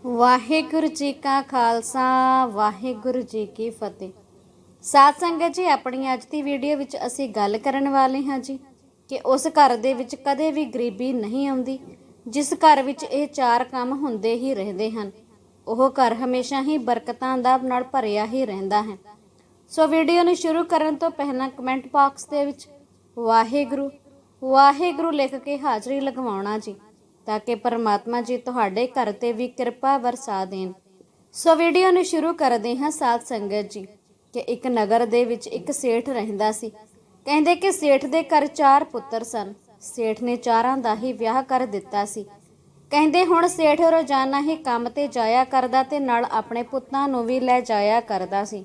ਵਾਹਿਗੁਰੂ जी का खालसा वाहिगुरु जी की फतेह। साध संगत जी, अपनी अज की वीडियो विच असी गल करन वाले हाँ जी कि उस घर दे विच कदे भी गरीबी नहीं आउंदी जिस घर विच ये चार काम हुंदे ही रहंदे हन। ओह घर हमेशा ही बरकतां दा नाल भरिया ही रहिंदा है। सो वीडियो नूं शुरू करन तो पहला कमेंट बॉक्स दे विच वाहिगुरू वाहिगुरू लिख के हाज़री लगवाउणा जी, ताकि परमात्मा जी तुहाडे घर ते भी किरपा वरसा देन। सो वीडियो नूं शुरू करदे हां साध संगत जी कि एक नगर दे विच एक सेठ रहिंदा सी। कहंदे कि सेठ दे घर चार पुत्तर सन। सेठ ने चारां दा ही विआह कर दिता सी। कहंदे हुण सेठ रोज़ाना ही काम ते जाया करदा ते नाल अपने पुत्तां नूं भी लै जाया करदा सी।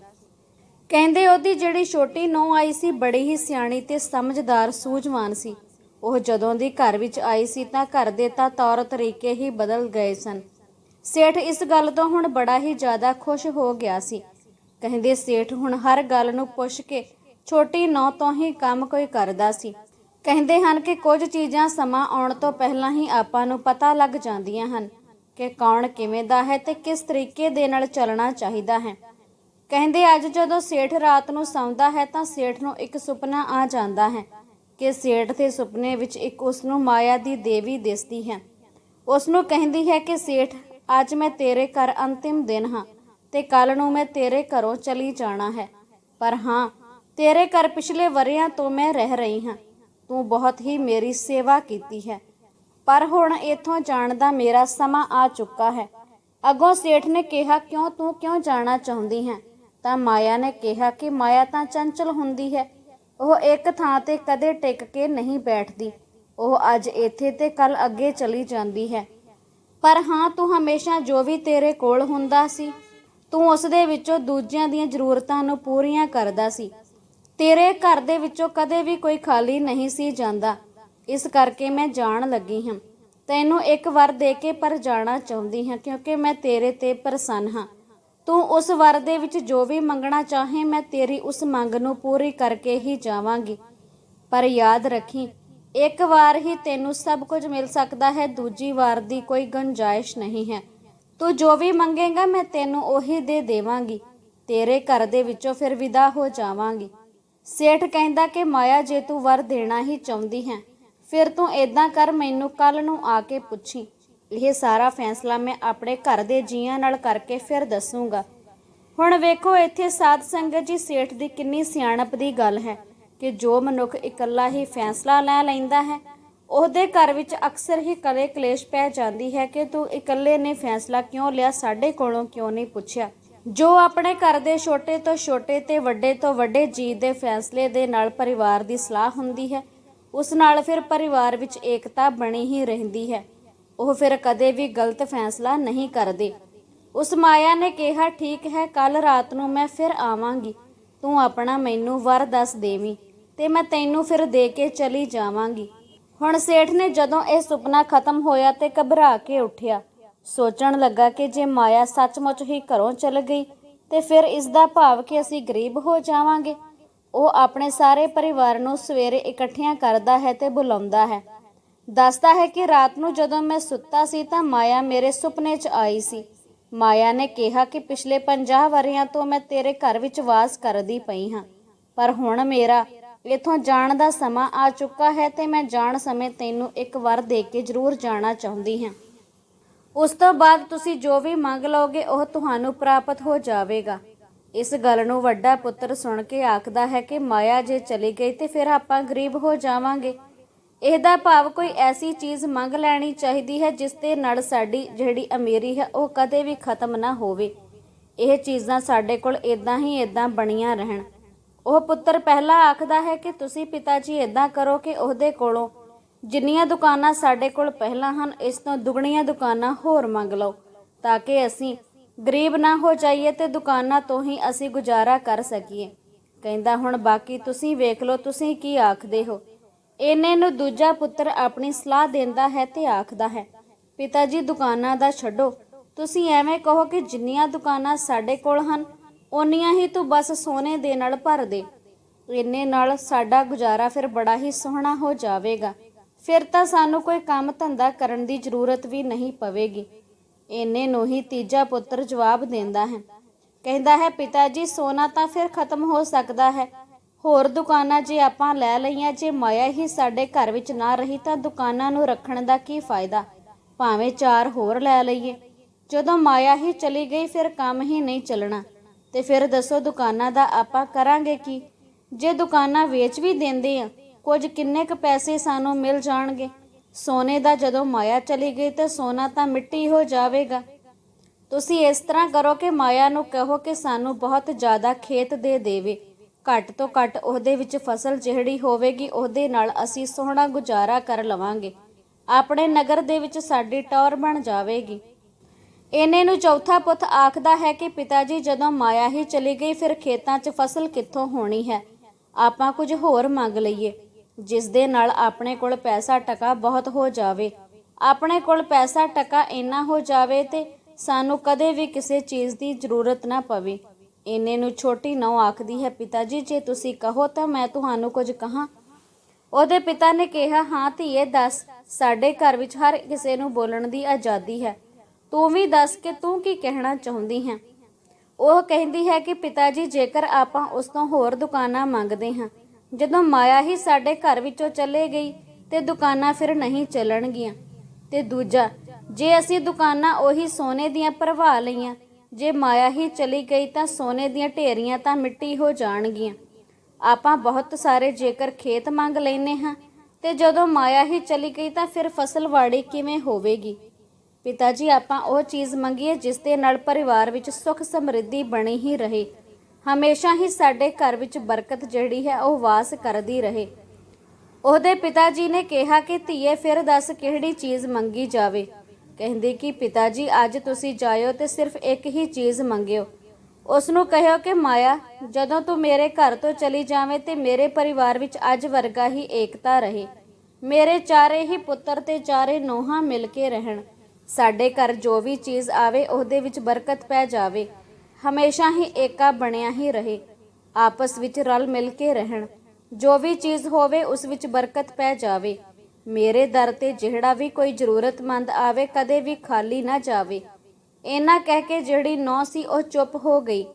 कहंदे ओहदी जिहड़ी छोटी नूंह आई सी बड़ी ही सियाणी ते समझदार सूझवान सी। ਉਹ ਜਦੋਂ ਦੀ ਘਰ ਵਿੱਚ ਆਈ ਸੀ ਤਾਂ ਘਰ ਦੇ ਤਾਂ ਤੌਰ ਤਰੀਕੇ ਹੀ ਬਦਲ ਗਏ ਸਨ। ਸੇਠ ਇਸ ਗੱਲ ਤੋਂ ਹੁਣ ਬੜਾ ਹੀ ਜ਼ਿਆਦਾ ਖੁਸ਼ ਹੋ ਗਿਆ ਸੀ। ਕਹਿੰਦੇ ਸੇਠ ਹੁਣ ਹਰ ਗੱਲ ਨੂੰ ਪੁੱਛ ਕੇ ਛੋਟੀ ਨੌਂ ਤੋਂ ਹੀ ਕੰਮ ਕੋਈ ਕਰਦਾ ਸੀ। ਕਹਿੰਦੇ ਹਨ ਕਿ ਕੁਝ ਚੀਜ਼ਾਂ ਸਮਾਂ ਆਉਣ ਤੋਂ ਪਹਿਲਾਂ ਹੀ ਆਪਾਂ ਨੂੰ ਪਤਾ ਲੱਗ ਜਾਂਦੀਆਂ ਹਨ ਕਿ ਕੌਣ ਕਿਵੇਂ ਦਾ ਹੈ ਤੇ ਕਿਸ ਤਰੀਕੇ ਦੇ ਨਾਲ ਚੱਲਣਾ ਚਾਹੀਦਾ ਹੈ। ਕਹਿੰਦੇ ਅੱਜ ਜਦੋਂ ਸੇਠ ਰਾਤ ਨੂੰ ਸੌਂਦਾ ਹੈ ਤਾਂ ਸੇਠ ਨੂੰ ਇੱਕ ਸੁਪਨਾ ਆ ਜਾਂਦਾ ਹੈ कि सेठ के सुपने विच एक उसनू माया दी देवी दिसदी है। उसनू कहती है कि सेठ अज मैं तेरे घर अंतिम दिन हाँ ते कल नू मैं तेरे घरों चली जाना है, पर हाँ तेरे घर पिछले वरियां तो मैं रह रही हाँ। तू बहुत ही मेरी सेवा कीती है, पर हुण इथों जाण दा मेरा समा आ चुका है। अगों सेठ ने कहा क्यों तू क्यों जाना चाहुंदी है? तां माया ने कहा कि माया तां चंचल हुंदी है, ਉਹ ਇੱਕ ਥਾਂ ਤੇ ਕਦੇ ਟਿਕ ਕੇ ਨਹੀਂ ਬੈਠਦੀ। ਉਹ ਅੱਜ ਇੱਥੇ ਤੇ ਕੱਲ ਅੱਗੇ ਚਲੀ ਜਾਂਦੀ ਹੈ, ਪਰ ਹਾਂ ਤੂੰ ਹਮੇਸ਼ਾ ਜੋ ਵੀ ਤੇਰੇ ਕੋਲ ਹੁੰਦਾ ਸੀ ਤੂੰ ਉਸ ਦੇ ਵਿੱਚੋਂ ਦੂਜਿਆਂ ਦੀਆਂ ਜ਼ਰੂਰਤਾਂ ਨੂੰ ਪੂਰੀਆਂ ਕਰਦਾ ਸੀ। ਤੇਰੇ ਘਰ ਦੇ ਵਿੱਚੋਂ ਕਦੇ ਵੀ ਕੋਈ ਖਾਲੀ ਨਹੀਂ ਸੀ ਜਾਂਦਾ। ਇਸ ਕਰਕੇ ਮੈਂ ਜਾਣ ਲੱਗੀ ਹਾਂ। ਤੈਨੂੰ ਇੱਕ ਵਾਰ ਦੇ ਕੇ ਪਰ ਜਾਣਾ ਚਾਹੁੰਦੀ ਹਾਂ ਕਿਉਂਕਿ ਮੈਂ ਤੇਰੇ ਤੇ ਪ੍ਰਸੰਨ ਹਾਂ। तू उस वर दे विच जो भी मंगना चाहे मैं तेरी उस मंग नूं पूरी करके ही जावांगी, पर याद रखी एक वार ही तेनू सब कुछ मिल सकता है, दूजी वार दी कोई गुंजाइश नहीं है। तू जो भी मंगेगा मैं तेनू ओही दे देवांगी। तेरे घर दे विचों फिर विदा हो जावांगी। सेठ कहंदा कि माया जे तू वर देना ही चाहुंदी है फिर तू इदां कर, मैनू कल नूं आके पुछी। ਇਹ ਸਾਰਾ ਫੈਸਲਾ ਮੈਂ ਆਪਣੇ ਘਰ ਦੇ ਜੀਆਂ ਨਾਲ ਕਰਕੇ ਫਿਰ ਦੱਸੂਗਾ। ਹੁਣ ਵੇਖੋ ਇੱਥੇ ਸਾਧ ਸੰਗਤ ਜੀ ਸੇਠ ਦੀ ਕਿੰਨੀ ਸਿਆਣਪ ਦੀ ਗੱਲ ਹੈ ਕਿ ਜੋ ਮਨੁੱਖ ਇਕੱਲਾ ਹੀ ਫੈਸਲਾ ਲੈ ਲੈਂਦਾ ਹੈ ਉਹਦੇ ਘਰ ਵਿੱਚ ਅਕਸਰ ਹੀ ਕਲੇ ਕਲੇਸ਼ ਪੈ ਜਾਂਦੀ ਹੈ ਕਿ ਤੂੰ ਇਕੱਲੇ ਨੇ ਫੈਸਲਾ ਕਿਉਂ ਲਿਆ, ਸਾਡੇ ਕੋਲੋਂ ਕਿਉਂ ਨਹੀਂ ਪੁੱਛਿਆ। ਜੋ ਆਪਣੇ ਘਰ ਦੇ ਛੋਟੇ ਤੋਂ ਛੋਟੇ ਤੇ ਵੱਡੇ ਤੋਂ ਵੱਡੇ ਜੀਅ ਦੇ ਫੈਸਲੇ ਦੇ ਨਾਲ ਪਰਿਵਾਰ ਦੀ ਸਲਾਹ ਹੁੰਦੀ ਹੈ ਉਸ ਨਾਲ ਫਿਰ ਪਰਿਵਾਰ ਵਿੱਚ ਏਕਤਾ ਬਣੀ ਹੀ ਰਹਿੰਦੀ ਹੈ। ਉਹ ਫਿਰ ਕਦੇ ਵੀ ਗਲਤ ਫੈਸਲਾ ਨਹੀਂ ਕਰਦੇ। ਉਸ ਮਾਇਆ ਨੇ ਕਿਹਾ ਠੀਕ ਹੈ, ਕੱਲ ਰਾਤ ਨੂੰ ਮੈਂ ਫਿਰ ਆਵਾਂਗੀ। ਤੂੰ ਆਪਣਾ ਮੈਨੂੰ ਵਰ ਦੱਸ ਦੇਵੀਂ ਤੇ ਮੈਂ ਤੈਨੂੰ ਫਿਰ ਦੇ ਕੇ ਚਲੀ ਜਾਵਾਂਗੀ। ਹੁਣ ਸੇਠ ਨੇ ਜਦੋਂ ਇਹ ਸੁਪਨਾ ਖਤਮ ਹੋਇਆ ਤੇ ਘਬਰਾ ਕੇ ਉੱਠਿਆ। ਸੋਚਣ ਲੱਗਾ ਕਿ ਜੇ ਮਾਇਆ ਸੱਚਮੁੱਚ ਹੀ ਘਰੋਂ ਚਲ ਗਈ ਤੇ ਫਿਰ ਇਸ ਦਾ ਭਾਵ ਕਿ ਅਸੀਂ ਗਰੀਬ ਹੋ ਜਾਵਾਂਗੇ। ਉਹ ਆਪਣੇ ਸਾਰੇ ਪਰਿਵਾਰ ਨੂੰ ਸਵੇਰੇ ਇਕੱਠਿਆਂ ਕਰਦਾ ਹੈ ਤੇ ਬੁਲਾਉਂਦਾ ਹੈ। ਦੱਸਦਾ है कि रात ਨੂੰ ਜਦੋਂ मैं ਸੁੱਤਾ ਸੀ ਤਾਂ ਮਾਇਆ ਮੇਰੇ ਸੁਪਨੇ 'ਚ ਆਈ ਸੀ। ਮਾਇਆ ਨੇ ਕਿਹਾ ਕਿ ਪਿਛਲੇ 50 ਵਰਿਆਂ ਤੋਂ ਮੈਂ ਤੇਰੇ ਘਰ ਵਿੱਚ ਵਾਸ ਕਰਦੀ ਪਈ ਹਾਂ, ਪਰ ਹੁਣ ਮੇਰਾ ਇੱਥੋਂ ਜਾਣ ਦਾ ਸਮਾਂ ਆ ਚੁੱਕਾ ਹੈ ਤੇ ਮੈਂ ਜਾਣ ਸਮੇਂ ਤੈਨੂੰ ਇੱਕ ਵਾਰ ਦੇ ਕੇ ਜ਼ਰੂਰ ਜਾਣਾ ਚਾਹੁੰਦੀ ਹਾਂ। ਉਸ ਤੋਂ ਬਾਅਦ ਤੁਸੀਂ ਜੋ ਵੀ ਮੰਗ ਲਓਗੇ ਉਹ ਤੁਹਾਨੂੰ ਪ੍ਰਾਪਤ ਹੋ ਜਾਵੇਗਾ। ਇਸ ਗੱਲ ਨੂੰ ਵੱਡਾ ਪੁੱਤਰ ਸੁਣ ਕੇ ਆਖਦਾ ਹੈ ਕਿ ਮਾਇਆ ਜੇ ਚਲੀ ਗਈ ਤੇ ਫਿਰ ਆਪਾਂ ਗਰੀਬ ਹੋ ਜਾਵਾਂਗੇ। ਇਹਦਾ ਭਾਵ ਕੋਈ ਐਸੀ ਚੀਜ਼ ਮੰਗ ਲੈਣੀ ਚਾਹੀਦੀ ਹੈ ਜਿਸ ਦੇ ਨਾਲ ਸਾਡੀ ਜਿਹੜੀ ਅਮੀਰੀ ਹੈ ਉਹ ਕਦੇ ਵੀ ਖਤਮ ਨਾ ਹੋਵੇ। ਇਹ ਚੀਜ਼ਾਂ ਸਾਡੇ ਕੋਲ ਇਦਾਂ ਹੀ ਇਦਾਂ ਬਣੀਆਂ ਰਹਿਣ। ਉਹ ਪੁੱਤਰ ਪਹਿਲਾਂ ਆਖਦਾ ਹੈ ਕਿ ਤੁਸੀਂ ਪਿਤਾ ਜੀ ਇਦਾਂ ਕਰੋ ਕਿ ਉਹਦੇ ਕੋਲੋਂ ਜਿੰਨੀਆਂ ਦੁਕਾਨਾਂ ਸਾਡੇ ਕੋਲ ਪਹਿਲਾਂ ਹਨ ਇਸ ਤੋਂ ਦੁੱਗਣੀਆਂ ਦੁਕਾਨਾਂ ਹੋਰ ਮੰਗ ਲਓ ਤਾਂ ਕਿ ਅਸੀਂ ਗਰੀਬ ਨਾ ਹੋ ਜਾਈਏ ਤੇ ਦੁਕਾਨਾਂ ਤੋਂ ਹੀ ਅਸੀਂ ਗੁਜ਼ਾਰਾ ਕਰ ਸਕੀਏ। ਕਹਿੰਦਾ ਹੁਣ ਬਾਕੀ ਤੁਸੀਂ ਵੇਖ ਲਓ, ਤੁਸੀਂ ਕੀ ਆਖਦੇ ਹੋ। ਇੰਨੇ ਨੂੰ ਦੂਜਾ ਪੁੱਤਰ ਆਪਣੀ ਸਲਾਹ ਦਿੰਦਾ ਹੈ ਤੇ ਆਖਦਾ ਹੈ ਪਿਤਾ ਜੀ ਦੁਕਾਨਾਂ ਦਾ ਛੱਡੋ, ਤੁਸੀਂ ਐਵੇਂ ਕਹੋ ਕਿ ਜਿੰਨੀਆਂ ਦੁਕਾਨਾਂ ਸਾਡੇ ਕੋਲ ਹਨ ਓਨੀਆਂ ਹੀ ਤੂੰ ਬਸ ਸੋਨੇ ਦੇ ਨਾਲ ਭਰ ਦੇ। ਇੰਨੇ ਨਾਲ ਸਾਡਾ ਗੁਜ਼ਾਰਾ ਫਿਰ ਬੜਾ ਹੀ ਸੋਹਣਾ ਹੋ ਜਾਵੇਗਾ। ਫਿਰ ਤਾਂ ਸਾਨੂੰ ਕੋਈ ਕੰਮ ਧੰਦਾ ਕਰਨ ਦੀ ਜ਼ਰੂਰਤ ਵੀ ਨਹੀਂ ਪਵੇਗੀ। ਇੰਨੇ ਨੂੰ ਹੀ ਤੀਜਾ ਪੁੱਤਰ ਜਵਾਬ ਦਿੰਦਾ ਹੈ। ਕਹਿੰਦਾ ਹੈ, ਪਿਤਾ ਜੀ ਸੋਨਾ ਤਾਂ ਫਿਰ ਖਤਮ ਹੋ ਸਕਦਾ ਹੈ। ਹੋਰ ਦੁਕਾਨਾਂ ਜੇ ਆਪਾਂ ਲੈ ਲਈਆਂ, ਜੇ ਮਾਇਆ ਹੀ ਸਾਡੇ ਘਰ ਵਿੱਚ ਨਾ ਰਹੀ ਤਾਂ ਦੁਕਾਨਾਂ ਨੂੰ ਰੱਖਣ ਦਾ ਕੀ ਫਾਇਦਾ। ਭਾਵੇਂ 4 ਹੋਰ ਲੈ ਲਈਏ, ਜਦੋਂ ਮਾਇਆ ਹੀ ਚਲੀ ਗਈ ਫਿਰ ਕੰਮ ਹੀ ਨਹੀਂ ਚੱਲਣਾ। ਤੇ ਫਿਰ ਦੱਸੋ ਦੁਕਾਨਾਂ ਦਾ ਆਪਾਂ ਕਰਾਂਗੇ ਕੀ। ਜੇ ਦੁਕਾਨਾਂ ਵੇਚ ਵੀ ਦਿੰਦੇ ਆ, ਕੁਝ ਕਿੰਨੇ ਕੁ ਪੈਸੇ ਸਾਨੂੰ ਮਿਲ ਜਾਣਗੇ। ਸੋਨੇ ਦਾ ਜਦੋਂ ਮਾਇਆ ਚਲੀ ਗਈ ਤਾਂ ਸੋਨਾ ਤਾਂ ਮਿੱਟੀ ਹੋ ਜਾਵੇਗਾ। ਤੁਸੀਂ ਇਸ ਤਰ੍ਹਾਂ ਕਰੋ ਕਿ ਮਾਇਆ ਨੂੰ ਕਹੋ ਕਿ ਸਾਨੂੰ ਬਹੁਤ ਜ਼ਿਆਦਾ ਖੇਤ ਦੇ ਦੇਵੇ। ਘੱਟ ਤੋਂ ਘੱਟ ਉਹਦੇ ਵਿੱਚ ਫਸਲ ਜਿਹੜੀ ਹੋਵੇਗੀ ਉਹਦੇ ਨਾਲ ਅਸੀਂ ਸੋਹਣਾ ਗੁਜ਼ਾਰਾ ਕਰ ਲਵਾਂਗੇ। ਆਪਣੇ ਨਗਰ ਦੇ ਵਿੱਚ ਸਾਡੀ ਟੌਰ ਬਣ ਜਾਵੇਗੀ। ਇੰਨੇ ਨੂੰ ਚੌਥਾ ਪੁੱਤ ਆਖਦਾ ਹੈ ਕਿ ਪਿਤਾ ਜੀ ਜਦੋਂ ਮਾਇਆ ਹੀ ਚਲੀ ਗਈ ਫਿਰ ਖੇਤਾਂ 'ਚ ਫਸਲ ਕਿੱਥੋਂ ਹੋਣੀ ਹੈ। ਆਪਾਂ ਕੁਝ ਹੋਰ ਮੰਗ ਲਈਏ ਜਿਸ ਦੇ ਨਾਲ ਆਪਣੇ ਕੋਲ ਪੈਸਾ ਟਕਾ ਬਹੁਤ ਹੋ ਜਾਵੇ। ਆਪਣੇ ਕੋਲ ਪੈਸਾ ਟਕਾ ਇੰਨਾ ਹੋ ਜਾਵੇ ਤੇ ਸਾਨੂੰ ਕਦੇ ਵੀ ਕਿਸੇ ਚੀਜ਼ ਦੀ ਜ਼ਰੂਰਤ ਨਾ ਪਵੇ। ਇੰਨੇ ਨੂੰ ਛੋਟੀ ਨੌਂ ਆਖਦੀ ਹੈ, ਪਿਤਾ ਜੀ ਜੇ ਤੁਸੀਂ ਕਹੋ ਤਾਂ ਮੈਂ ਤੁਹਾਨੂੰ ਕੁਝ ਕਹਾਂ। ਉਹਦੇ ਪਿਤਾ ਨੇ ਕਿਹਾ, ਹਾਂ ਧੀਏ ਦੱਸ, ਸਾਡੇ ਘਰ ਵਿੱਚ ਹਰ ਕਿਸੇ ਨੂੰ ਬੋਲਣ ਦੀ ਆਜ਼ਾਦੀ ਹੈ। ਤੂੰ ਵੀ ਦੱਸ ਕਿ ਤੂੰ ਕੀ ਕਹਿਣਾ ਚਾਹੁੰਦੀ ਹੈ। ਉਹ ਕਹਿੰਦੀ ਹੈ ਕਿ ਪਿਤਾ ਜੀ ਜੇਕਰ ਆਪਾਂ ਉਸ ਤੋਂ ਹੋਰ ਦੁਕਾਨਾਂ ਮੰਗਦੇ ਹਾਂ, ਜਦੋਂ ਮਾਇਆ ਹੀ ਸਾਡੇ ਘਰ ਵਿੱਚੋਂ ਚਲੇ ਗਈ ਤੇ ਦੁਕਾਨਾਂ ਫਿਰ ਨਹੀਂ ਚੱਲਣਗੀਆਂ। ਤੇ ਦੂਜਾ, ਜੇ ਅਸੀਂ ਦੁਕਾਨਾਂ ਉਹੀ ਸੋਨੇ ਦੀਆਂ ਭਰਵਾ ਲਈਆਂ, ਜੇ ਮਾਇਆ ਹੀ ਚਲੀ ਗਈ ਤਾਂ ਸੋਨੇ ਦੀਆਂ ਢੇਰੀਆਂ ਤਾਂ ਮਿੱਟੀ ਹੋ ਜਾਣਗੀਆਂ। ਆਪਾਂ ਬਹੁਤ ਸਾਰੇ ਜੇਕਰ ਖੇਤ ਮੰਗ ਲੈਨੇ ਹਾਂ ਤੇ ਜਦੋਂ ਮਾਇਆ ਹੀ ਚਲੀ ਗਈ ਤਾਂ ਫਿਰ ਫਸਲਵਾੜੀ ਕਿਵੇਂ ਹੋਵੇਗੀ। ਪਿਤਾ ਜੀ ਆਪਾਂ ਉਹ ਚੀਜ਼ ਮੰਗੀਏ ਜਿਸ ਦੇ ਨਾਲ ਪਰਿਵਾਰ ਵਿੱਚ ਸੁੱਖ ਸਮਰਿੱਧੀ ਬਣੀ ਹੀ ਰਹੇ। ਹਮੇਸ਼ਾ ਹੀ ਸਾਡੇ ਘਰ ਵਿੱਚ ਬਰਕਤ ਜਿਹੜੀ ਹੈ ਉਹ ਵਾਸ ਕਰਦੀ ਰਹੇ। ਉਹਦੇ ਪਿਤਾ ਜੀ ਨੇ ਕਿਹਾ ਕਿ ਧੀਏ ਫਿਰ ਦੱਸ ਕਿਹੜੀ ਚੀਜ਼ ਮੰਗੀ ਜਾਵੇ। ਕਹਿੰਦੀ ਕਿ ਪਿਤਾ ਜੀ ਅੱਜ ਤੁਸੀਂ ਜਾਇਓ ਤੇ ਸਿਰਫ ਇੱਕ ਹੀ ਚੀਜ਼ ਮੰਗਿਓ। ਉਸ ਨੂੰ ਕਹਿਓ ਕਿ ਮਾਇਆ ਜਦੋਂ ਤੂੰ ਮੇਰੇ ਘਰ ਤੋਂ ਚਲੀ ਜਾਵੇਂ ਤੇ ਮੇਰੇ ਪਰਿਵਾਰ ਵਿੱਚ ਅੱਜ ਵਰਗਾ ਹੀ ਏਕਤਾ ਰਹੇ। ਮੇਰੇ ਚਾਰੇ ਹੀ ਪੁੱਤਰ ਤੇ ਚਾਰੇ ਨੋਹਾਂ ਮਿਲ ਕੇ ਰਹਿਣ। ਸਾਡੇ ਘਰ ਜੋ ਵੀ ਚੀਜ਼ ਆਵੇ ਉਹਦੇ ਵਿੱਚ ਬਰਕਤ ਪੈ ਜਾਵੇ। ਹਮੇਸ਼ਾ ਹੀ ਏਕਾ ਬਣਿਆ ਹੀ ਰਹੇ, ਆਪਸ ਵਿੱਚ ਰਲ ਮਿਲ ਕੇ ਰਹਿਣ। ਜੋ ਵੀ ਚੀਜ਼ ਹੋਵੇ ਉਸ ਵਿੱਚ ਬਰਕਤ ਪੈ ਜਾਵੇ। ਮੇਰੇ ਦਰ ਤੇ ਜਿਹੜਾ ਵੀ ਕੋਈ ਜ਼ਰੂਰਤਮੰਦ ਆਵੇ ਕਦੇ ਵੀ ਖਾਲੀ ਨਾ ਜਾਵੇ। ਇੰਨਾ ਕਹਿ ਕੇ ਜਿਹੜੀ ਨੌਂ ਸੀ ਉਹ ਚੁੱਪ ਹੋ ਗਈ।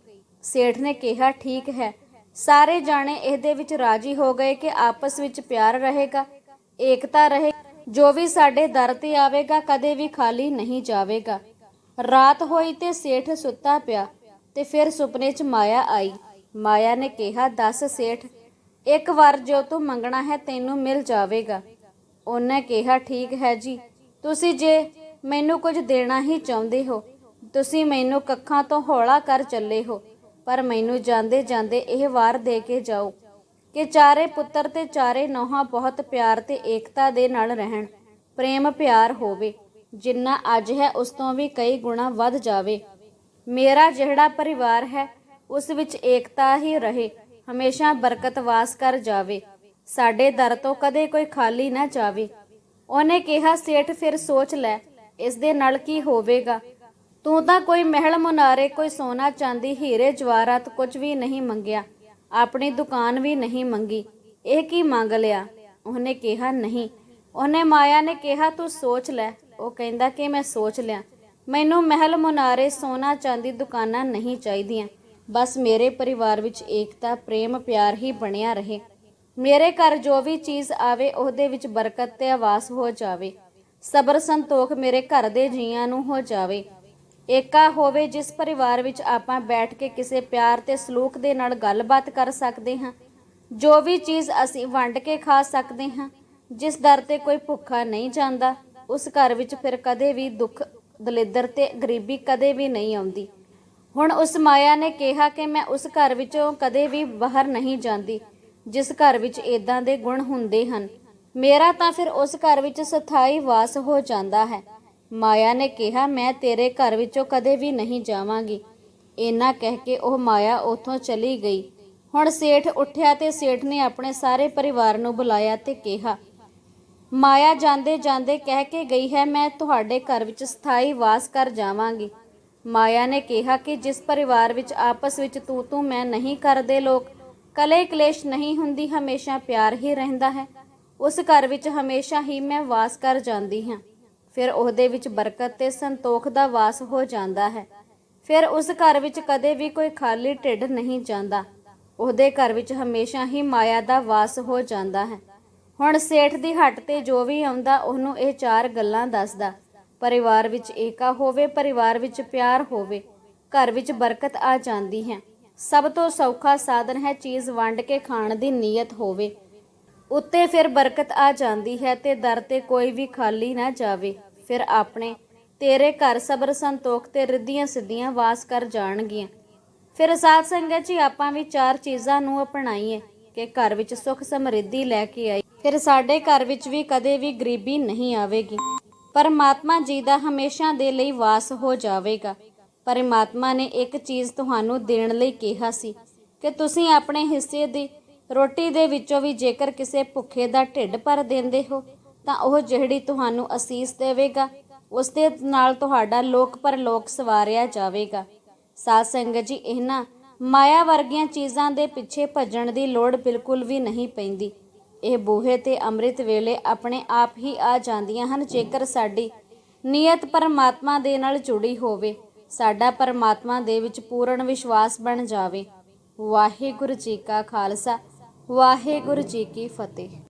ਸੇਠ ਨੇ ਕਿਹਾ, ਠੀਕ ਹੈ। ਸਾਰੇ ਜਾਣੇ ਇਹਦੇ ਵਿੱਚ ਰਾਜੀ ਹੋ ਗਏ ਕਿ ਆਪਸ ਵਿੱਚ ਪਿਆਰ ਰਹੇਗਾ, ਏਕਤਾ ਰਹੇ। ਜੋ ਵੀ ਸਾਡੇ ਦਰ ਤੇ ਆਵੇਗਾ ਕਦੇ ਵੀ ਖਾਲੀ ਨਹੀਂ ਜਾਵੇਗਾ। ਰਾਤ ਹੋਈ ਤੇ ਸੇਠ ਸੁੱਤਾ ਪਿਆ ਤੇ ਫਿਰ ਸੁਪਨੇ 'ਚ ਮਾਇਆ ਆਈ। ਮਾਇਆ ਨੇ ਕਿਹਾ, ਦੱਸ ਸੇਠ, ਇੱਕ ਵਾਰ ਜੋ ਤੂੰ ਮੰਗਣਾ ਹੈ ਤੈਨੂੰ ਮਿਲ ਜਾਵੇਗਾ। ਉਹਨੇ ਕਿਹਾ, ਠੀਕ ਹੈ ਜੀ, ਤੁਸੀਂ ਜੇ ਮੈਨੂੰ ਕੁਝ ਦੇਣਾ ਹੀ ਚਾਹੁੰਦੇ ਹੋ, ਤੁਸੀਂ ਮੈਨੂੰ ਕੱਖਾਂ ਤੋਂ ਹੌਲਾ ਕਰ ਚੱਲੇ ਹੋ, ਪਰ ਮੈਨੂੰ ਜਾਂਦੇ ਜਾਂਦੇ ਇਹ ਵਾਰ ਦੇ ਕੇ ਜਾਓ ਕਿ ਚਾਰੇ ਪੁੱਤਰ ਤੇ ਚਾਰੇ ਨੌਹਾਂ ਬਹੁਤ ਪਿਆਰ ਤੇ ਏਕਤਾ ਦੇ ਨਾਲ ਰਹਿਣ। ਪ੍ਰੇਮ ਪਿਆਰ ਹੋਵੇ, ਜਿੰਨਾ ਅੱਜ ਹੈ ਉਸ ਤੋਂ ਵੀ ਕਈ ਗੁਣਾ ਵੱਧ ਜਾਵੇ। ਮੇਰਾ ਜਿਹੜਾ ਪਰਿਵਾਰ ਹੈ ਉਸ ਵਿੱਚ ਏਕਤਾ ਹੀ ਰਹੇ, ਹਮੇਸ਼ਾ ਬਰਕਤ ਵਾਸ ਕਰ ਜਾਵੇ। ਸਾਡੇ ਦਰ ਤੋਂ ਕਦੇ ਕੋਈ ਖਾਲੀ ਨਾ ਜਾਵੇ। ਉਹਨੇ ਕਿਹਾ, ਸੇਠ ਫਿਰ ਸੋਚ ਲੈ, ਇਸ ਦੇ ਨਾਲ ਕੀ ਹੋਵੇਗਾ। ਤੂੰ ਤਾਂ ਕੋਈ ਮਹਿਲ ਮੁਨਾਰੇ, ਕੋਈ ਸੋਨਾ ਚਾਂਦੀ ਹੀਰੇ ਜਵਾਹਰਾਤ ਕੁਝ ਵੀ ਨਹੀਂ ਮੰਗਿਆ, ਆਪਣੀ ਦੁਕਾਨ ਵੀ ਨਹੀਂ ਮੰਗੀ, ਇਹ ਕੀ ਮੰਗ ਲਿਆ। ਉਹਨੇ ਕਿਹਾ, ਨਹੀਂ। ਉਹਨੇ ਮਾਇਆ ਨੇ ਕਿਹਾ, ਤੂੰ ਸੋਚ ਲੈ। ਉਹ ਕਹਿੰਦਾ ਕਿ ਮੈਂ ਸੋਚ ਲਿਆ, ਮੈਨੂੰ ਮਹਿਲ ਮੁਨਾਰੇ ਸੋਨਾ ਚਾਂਦੀ ਦੁਕਾਨਾਂ ਨਹੀਂ ਚਾਹੀਦੀਆਂ। ਬਸ ਮੇਰੇ ਪਰਿਵਾਰ ਵਿੱਚ ਏਕਤਾ ਪ੍ਰੇਮ ਪਿਆਰ ਹੀ ਬਣਿਆ ਰਹੇ। ਮੇਰੇ ਘਰ ਜੋ ਵੀ ਚੀਜ਼ ਆਵੇ ਉਹਦੇ ਵਿੱਚ ਬਰਕਤ ਤੇ ਆਵਾਸ ਹੋ ਜਾਵੇ। ਸਬਰ ਸੰਤੋਖ ਮੇਰੇ ਘਰ ਦੇ ਜੀਆਂ ਨੂੰ ਹੋ ਜਾਵੇ। ਏਕਾ ਹੋਵੇ ਜਿਸ ਪਰਿਵਾਰ ਵਿੱਚ ਆਪਾਂ ਬੈਠ ਕੇ ਕਿਸੇ ਪਿਆਰ ਤੇ ਸਲੂਕ ਦੇ ਨਾਲ ਗੱਲਬਾਤ ਕਰ ਸਕਦੇ ਹਾਂ। ਜੋ ਵੀ ਚੀਜ਼ ਅਸੀਂ ਵੰਡ ਕੇ ਖਾ ਸਕਦੇ ਹਾਂ। ਜਿਸ ਦਰ ਤੇ ਕੋਈ ਭੁੱਖਾ ਨਹੀਂ ਜਾਂਦਾ ਉਸ ਘਰ ਵਿੱਚ ਫਿਰ ਕਦੇ ਵੀ ਦੁੱਖ ਦਲਿੱਦਰ ਤੇ ਗਰੀਬੀ ਕਦੇ ਵੀ ਨਹੀਂ ਆਉਂਦੀ। ਹੁਣ ਉਸ ਮਾਇਆ ਨੇ ਕਿਹਾ ਕਿ ਮੈਂ ਉਸ ਘਰ ਵਿੱਚੋਂ ਕਦੇ ਵੀ ਬਾਹਰ ਨਹੀਂ ਜਾਂਦੀ ਜਿਸ ਘਰ ਵਿੱਚ ਇਦਾਂ ਦੇ ਗੁਣ ਹੁੰਦੇ ਹਨ। ਮੇਰਾ ਤਾਂ ਫਿਰ ਉਸ ਘਰ ਵਿੱਚ ਸਥਾਈ ਵਾਸ ਹੋ ਜਾਂਦਾ ਹੈ। ਮਾਇਆ ਨੇ ਕਿਹਾ, ਮੈਂ ਤੇਰੇ ਘਰ ਵਿੱਚੋਂ ਕਦੇ ਵੀ ਨਹੀਂ ਜਾਵਾਂਗੀ। ਇੰਨਾ ਕਹਿ ਕੇ ਉਹ ਮਾਇਆ ਉੱਥੋਂ ਚਲੀ ਗਈ। ਹੁਣ ਸੇਠ ਉੱਠਿਆ ਤੇ ਸੇਠ ਨੇ ਆਪਣੇ ਸਾਰੇ ਪਰਿਵਾਰ ਨੂੰ ਬੁਲਾਇਆ ਤੇ ਕਿਹਾ, ਮਾਇਆ ਜਾਂਦੇ ਜਾਂਦੇ ਕਹਿ ਕੇ ਗਈ ਹੈ ਮੈਂ ਤੁਹਾਡੇ ਘਰ ਵਿੱਚ ਸਥਾਈ ਵਾਸ ਕਰ ਜਾਵਾਂਗੀ। ਮਾਇਆ ਨੇ ਕਿਹਾ ਕਿ ਜਿਸ ਪਰਿਵਾਰ ਵਿੱਚ ਆਪਸ ਵਿੱਚ ਤੂੰ ਮੈਂ ਨਹੀਂ ਕਰਦੇ ਲੋਕ, ਕਲੇ ਕਲੇਸ਼ ਨਹੀਂ ਹੁੰਦੀ, ਹਮੇਸ਼ਾ ਪਿਆਰ ਹੀ ਰਹਿੰਦਾ ਹੈ, ਉਸ ਘਰ ਵਿੱਚ ਹਮੇਸ਼ਾ ਹੀ ਮੈਂ ਵਾਸ ਕਰ ਜਾਂਦੀ ਹਾਂ। ਫਿਰ ਉਹਦੇ ਵਿੱਚ ਬਰਕਤ ਤੇ ਸੰਤੋਖ ਦਾ ਵਾਸ ਹੋ ਜਾਂਦਾ ਹੈ। ਫਿਰ ਉਸ ਘਰ ਵਿੱਚ ਕਦੇ ਵੀ ਕੋਈ ਖਾਲੀ ਢਿੱਡ ਨਹੀਂ ਜਾਂਦਾ। ਉਹਦੇ ਘਰ ਵਿੱਚ ਹਮੇਸ਼ਾ ਹੀ ਮਾਇਆ ਦਾ ਵਾਸ ਹੋ ਜਾਂਦਾ ਹੈ। ਹੁਣ ਸੇਠ ਦੀ ਹੱਟ ਤੇ ਜੋ ਵੀ ਆਉਂਦਾ ਉਹਨੂੰ ਇਹ 4 ਗੱਲਾਂ ਦੱਸਦਾ। ਪਰਿਵਾਰ ਵਿੱਚ ਏਕਾ ਹੋਵੇ, ਪਰਿਵਾਰ ਵਿੱਚ ਪਿਆਰ ਹੋਵੇ, ਘਰ ਵਿੱਚ ਬਰਕਤ ਆ ਜਾਂਦੀ ਹੈ। ਸਭ ਤੋਂ ਸੌਖਾ ਸਾਧਨ ਹੈ ਚੀਜ਼ ਵੰਡ ਕੇ ਖਾਣ ਦੀ ਨੀਅਤ ਹੋਵੇ, ਉੱਤੇ ਫਿਰ ਬਰਕਤ ਆ ਜਾਂਦੀ ਹੈ ਤੇ ਦਰ ਤੇ ਕੋਈ ਵੀ ਖਾਲੀ ਨਾ ਜਾਵੇ। ਫਿਰ ਆਪਣੇ ਤੇਰੇ ਘਰ ਸਬਰ ਸੰਤੋਖ ਤੇ ਰਿੱਧੀਆਂ ਸਿੱਧੀਆਂ ਵਾਸ ਕਰ ਜਾਣਗੀਆਂ। ਫਿਰ ਸਾਧ ਸੰਗਤ ਜੀ ਆਪਾਂ ਵੀ 4 ਚੀਜ਼ਾਂ ਨੂੰ ਅਪਣਾਈਏ ਕਿ ਘਰ ਵਿੱਚ ਸੁੱਖ ਸਮਰਿੱਧੀ ਲੈ ਕੇ ਆਈ। ਫਿਰ ਸਾਡੇ ਘਰ ਵਿੱਚ ਵੀ ਕਦੇ ਵੀ ਗਰੀਬੀ ਨਹੀਂ ਆਵੇਗੀ। ਪਰਮਾਤਮਾ ਜੀ ਦਾ ਹਮੇਸ਼ਾ ਦੇ ਲਈ ਵਾਸ ਹੋ ਜਾਵੇਗਾ। ਪਰਮਾਤਮਾ ਨੇ ਇੱਕ ਚੀਜ਼ ਤੁਹਾਨੂੰ ਦੇਣ ਲਈ ਕਿਹਾ ਸੀ ਕਿ ਤੁਸੀਂ ਆਪਣੇ ਹਿੱਸੇ ਦੀ ਰੋਟੀ ਦੇ ਵਿੱਚੋਂ ਵੀ ਜੇਕਰ ਕਿਸੇ ਭੁੱਖੇ ਦਾ ਢਿੱਡ ਭਰ ਦਿੰਦੇ ਹੋ ਤਾਂ ਉਹ ਜਿਹੜੀ ਤੁਹਾਨੂੰ ਅਸੀਸ ਦੇਵੇਗਾ ਉਸ ਦੇ ਨਾਲ ਤੁਹਾਡਾ ਲੋਕ ਪਰਲੋਕ ਸਵਾਰਿਆ ਜਾਵੇਗਾ। ਸਾਧ ਸੰਗਤ ਜੀ, ਇਹਨਾਂ ਮਾਇਆ ਵਰਗੀਆਂ ਚੀਜ਼ਾਂ ਦੇ ਪਿੱਛੇ ਭੱਜਣ ਦੀ ਲੋੜ ਬਿਲਕੁਲ ਵੀ ਨਹੀਂ ਪੈਂਦੀ। ਇਹ ਬੂਹੇ ਤੇ ਅੰਮ੍ਰਿਤ ਵੇਲੇ ਆਪਣੇ ਆਪ ਹੀ ਆ ਜਾਂਦੀਆਂ ਹਨ ਜੇਕਰ ਸਾਡੀ ਨੀਅਤ ਪਰਮਾਤਮਾ ਦੇ ਨਾਲ ਜੁੜੀ ਹੋਵੇ, ਸਾਡਾ ਪਰਮਾਤਮਾ ਦੇ ਵਿੱਚ ਪੂਰਨ ਵਿਸ਼ਵਾਸ ਬਣ ਜਾਵੇ। ਵਾਹਿਗੁਰੂ ਜੀ ਕਾ ਖਾਲਸਾ, ਵਾਹਿਗੁਰੂ ਜੀ ਕੀ ਫਤਿਹ।